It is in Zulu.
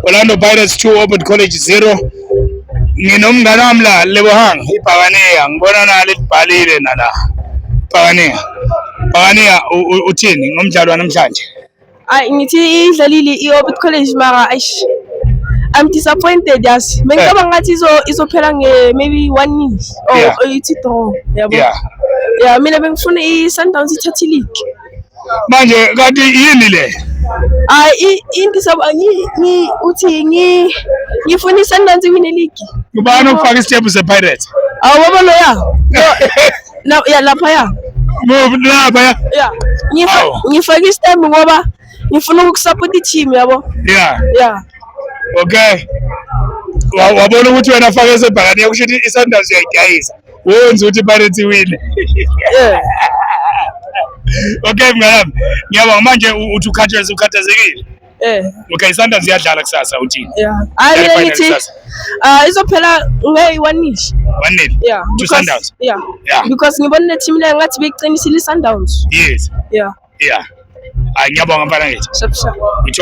Orlando Pirates 2 Open College 0. Nginomngane wami la Lebohang iBhakaniya ngibona nalo libhalile nala. Bhakaniya uthini ngomdlalo namhlanje? Ngithi idlalile i-Orbit College mara I'm disappointed yas. Bengicabanga ngathi izophela maybe 1-0 or ithi draw yabo. Yeah, mina bengifuna i-Sundowns ithathe league. Manje kanti yini le? Uthi ngifuna i-Sundowns iwine league. Ngubani ofaka isithembu se-Pirates? Awubo lo ya lapha ya. Lapha ya. Yeah. Ngifaka isithembu ngoba ngifuna ukusupport i-team yabo. Yeah. Okay. Wabona ukuthi wena ufake eseBhakaniya kusho ukuthi iSundowns uyayidayisa. Wenza ukuthi iPirates iwine. Yeah. Okay mnganami. Ngiyabonga manje uthi ukhathazekile. Okay, iSundowns iyadlala kusasa uthini? Yeah. Ngithi izophela nge-1-0. 1-0. Yeah. To Sundowns. Yeah. Because ngibona le team le ngathi beyiqinisile iSundowns. Yes. Yeah. Yeah. Ngiyabonga mfana ngithi. Sure.